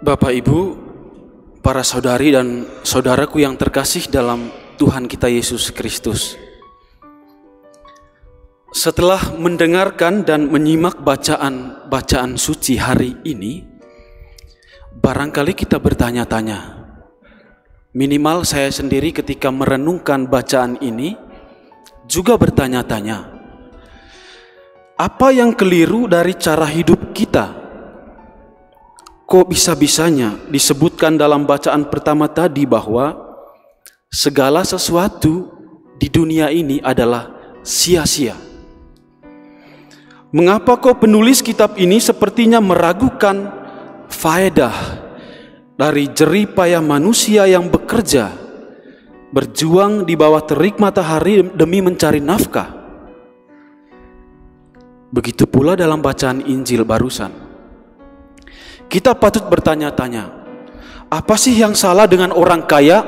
Bapak, Ibu, para saudari dan saudaraku yang terkasih dalam Tuhan kita Yesus Kristus. Setelah mendengarkan dan menyimak bacaan suci hari ini, barangkali kita bertanya-tanya. Minimal saya sendiri ketika merenungkan bacaan ini juga bertanya-tanya. Apa yang keliru dari cara hidup kita? Kok bisa-bisanya disebutkan dalam bacaan pertama tadi bahwa segala sesuatu di dunia ini adalah sia-sia? Mengapa kok penulis kitab ini sepertinya meragukan faedah dari jerih payah manusia yang bekerja, berjuang di bawah terik matahari demi mencari nafkah? Begitu pula dalam bacaan Injil barusan. Kita patut bertanya-tanya, apa sih yang salah dengan orang kaya?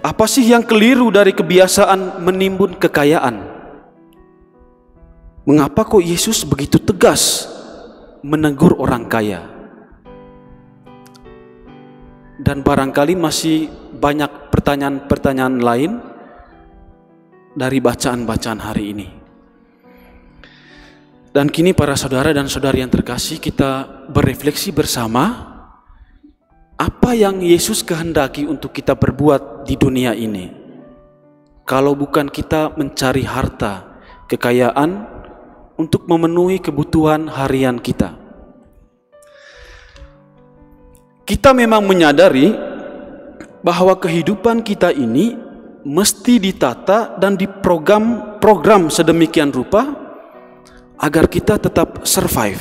Apa sih yang keliru dari kebiasaan menimbun kekayaan? Mengapa kok Yesus begitu tegas menegur orang kaya? Dan barangkali masih banyak pertanyaan-pertanyaan lain dari bacaan-bacaan hari ini. Dan kini para saudara dan saudari yang terkasih, kita berefleksi bersama apa yang Yesus kehendaki untuk kita perbuat di dunia ini. Kalau bukan kita mencari harta, kekayaan untuk memenuhi kebutuhan harian kita. Kita memang menyadari bahwa kehidupan kita ini mesti ditata dan diprogram sedemikian rupa agar kita tetap survive.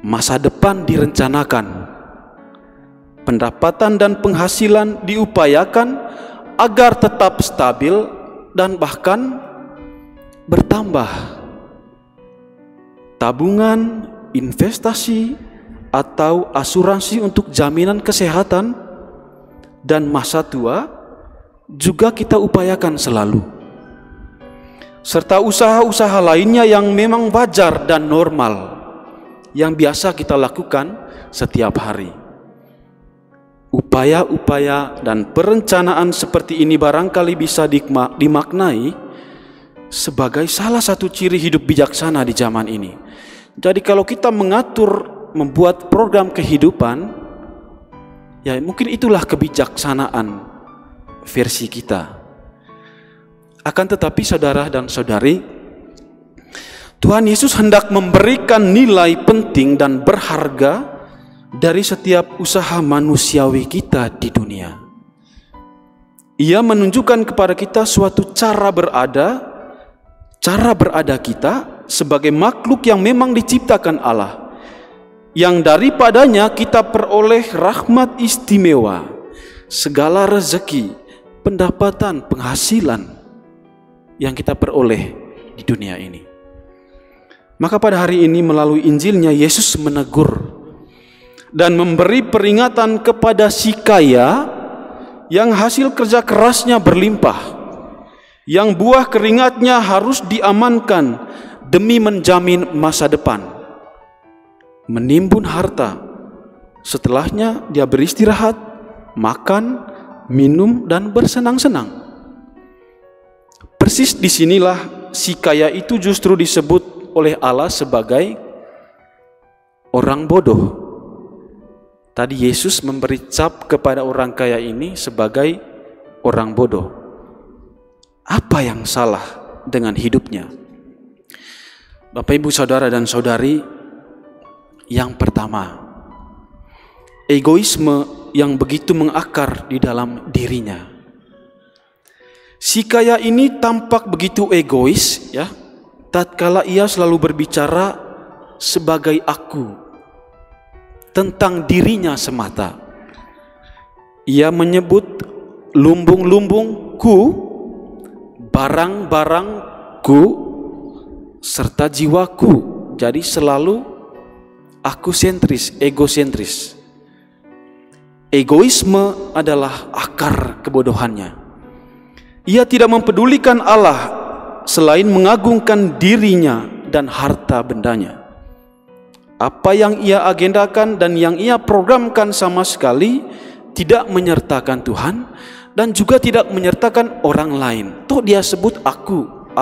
Masa depan direncanakan, pendapatan dan penghasilan diupayakan agar tetap stabil dan bahkan bertambah. Tabungan, investasi, atau asuransi untuk jaminan kesehatan dan masa tua juga kita upayakan selalu. Serta usaha-usaha lainnya yang memang wajar dan normal, yang biasa kita lakukan setiap hari. Upaya-upaya dan perencanaan seperti ini barangkali bisa dimaknai sebagai salah satu ciri hidup bijaksana di zaman ini. Jadi kalau kita membuat program kehidupan, ya mungkin itulah kebijaksanaan versi kita. Akan tetapi saudara dan saudari, Tuhan Yesus hendak memberikan nilai penting dan berharga dari setiap usaha manusiawi kita di dunia. Ia menunjukkan kepada kita suatu cara berada kita sebagai makhluk yang memang diciptakan Allah, yang daripadanya kita peroleh rahmat istimewa, segala rezeki, pendapatan, penghasilan yang kita peroleh di dunia ini. Maka pada hari ini melalui Injilnya Yesus menegur dan memberi peringatan kepada si kaya yang hasil kerja kerasnya berlimpah, yang buah keringatnya harus diamankan demi menjamin masa depan. Menimbun harta, setelahnya dia beristirahat, makan, minum, dan bersenang-senang. Persis disinilah si kaya itu justru disebut oleh Allah sebagai orang bodoh. Tadi Yesus memberi cap kepada orang kaya ini sebagai orang bodoh. Apa yang salah dengan hidupnya? Bapak, Ibu, saudara dan saudari, yang pertama, egoisme yang begitu mengakar di dalam dirinya. Si kaya ini tampak begitu egois, ya, tatkala ia selalu berbicara sebagai aku, tentang dirinya semata. Ia menyebut lumbung-lumbungku, barang-barangku, serta jiwaku. Jadi selalu aku sentris, egosentris. Egoisme adalah akar kebodohannya. Ia tidak mempedulikan Allah selain mengagungkan dirinya dan harta bendanya. Apa yang ia agendakan dan yang ia programkan sama sekali tidak menyertakan Tuhan dan juga tidak menyertakan orang lain. Toh dia sebut aku.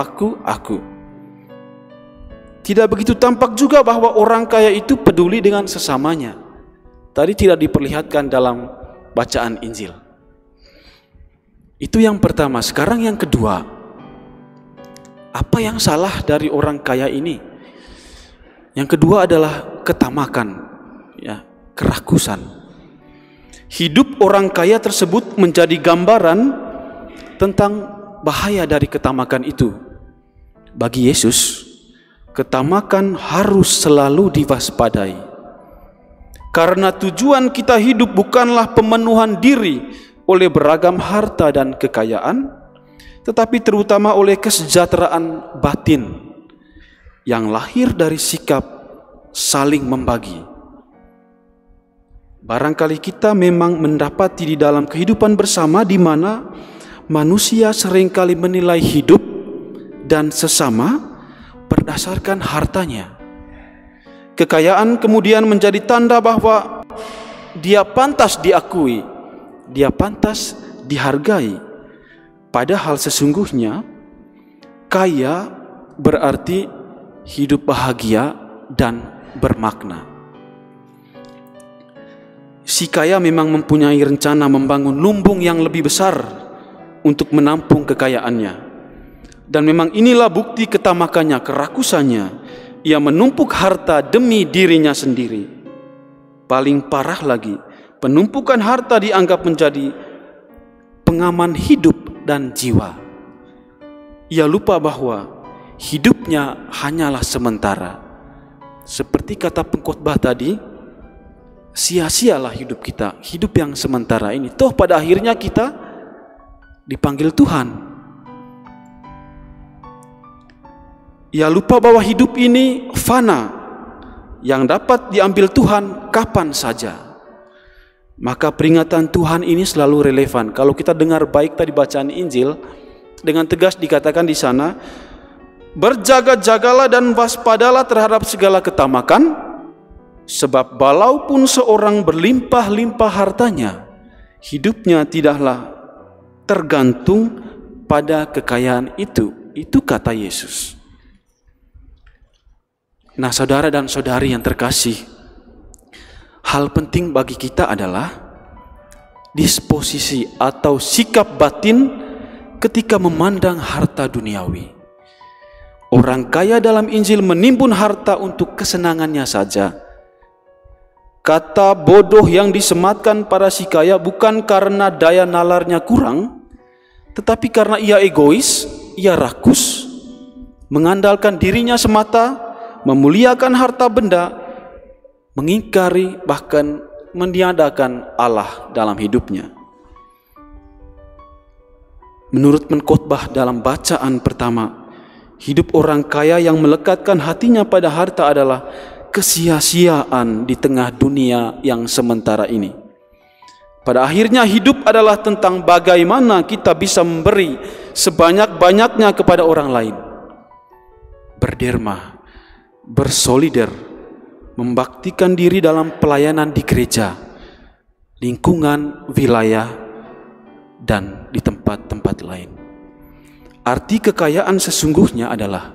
Tidak begitu tampak juga bahwa orang kaya itu peduli dengan sesamanya. Tadi tidak diperlihatkan dalam bacaan Injil. Itu yang pertama. Sekarang yang kedua, apa yang salah dari orang kaya ini? Yang kedua adalah ketamakan, kerakusan. Hidup orang kaya tersebut menjadi gambaran tentang bahaya dari ketamakan itu. Bagi Yesus, ketamakan harus selalu diwaspadai. Karena tujuan kita hidup bukanlah pemenuhan diri oleh beragam harta dan kekayaan, tetapi terutama oleh kesejahteraan batin yang lahir dari sikap saling membagi. Barangkali kita memang mendapati di dalam kehidupan bersama di mana manusia seringkali menilai hidup dan sesama berdasarkan hartanya. Kekayaan kemudian menjadi tanda bahwa dia pantas diakui, dia pantas dihargai. Padahal sesungguhnya kaya berarti hidup bahagia dan bermakna. Si kaya memang mempunyai rencana membangun lumbung yang lebih besar untuk menampung kekayaannya. Dan memang inilah bukti ketamakannya, kerakusannya. Ia menumpuk harta demi dirinya sendiri. Paling parah lagi, penumpukan harta dianggap menjadi pengaman hidup dan jiwa. Ia lupa bahwa hidupnya hanyalah sementara. Seperti kata pengkhotbah tadi, sia-sialah hidup kita, hidup yang sementara ini. Toh pada akhirnya kita dipanggil Tuhan. Ia lupa bahwa hidup ini fana, yang dapat diambil Tuhan kapan saja. Maka peringatan Tuhan ini selalu relevan. Kalau kita dengar baik tadi bacaan Injil, dengan tegas dikatakan di sana, berjaga-jagalah dan waspadalah terhadap segala ketamakan, sebab walaupun seorang berlimpah-limpah hartanya, hidupnya tidaklah tergantung pada kekayaan itu. Itu kata Yesus. Nah, saudara dan saudari yang terkasih, hal penting bagi kita adalah disposisi atau sikap batin ketika memandang harta duniawi. Orang kaya dalam Injil menimbun harta untuk kesenangannya saja. Kata bodoh yang disematkan pada si kaya bukan karena daya nalarnya kurang, tetapi karena ia egois, ia rakus, mengandalkan dirinya semata, memuliakan harta benda, mengingkari bahkan meniadakan Allah dalam hidupnya. Menurut pengkhotbah dalam bacaan pertama, hidup orang kaya yang melekatkan hatinya pada harta adalah kesia-siaan di tengah dunia yang sementara ini. Pada akhirnya hidup adalah tentang bagaimana kita bisa memberi sebanyak-banyaknya kepada orang lain. Berderma, bersolider, membaktikan diri dalam pelayanan di gereja, lingkungan, wilayah, dan di tempat-tempat lain. Arti kekayaan sesungguhnya adalah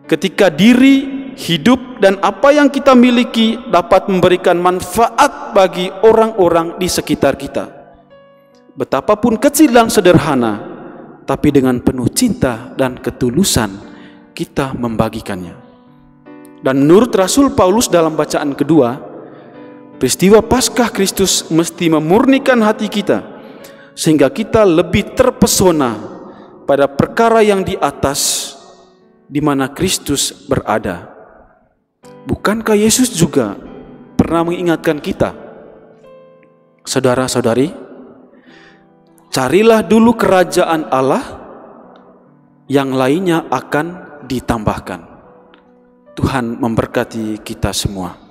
ketika diri, hidup, dan apa yang kita miliki dapat memberikan manfaat bagi orang-orang di sekitar kita. Betapapun kecil dan sederhana, tapi dengan penuh cinta dan ketulusan kita membagikannya. Dan menurut Rasul Paulus dalam bacaan kedua, peristiwa Paskah Kristus mesti memurnikan hati kita, sehingga kita lebih terpesona pada perkara yang di atas, di mana Kristus berada. Bukankah Yesus juga pernah mengingatkan kita, saudara-saudari, carilah dulu kerajaan Allah, yang lainnya akan ditambahkan. Tuhan memberkati kita semua.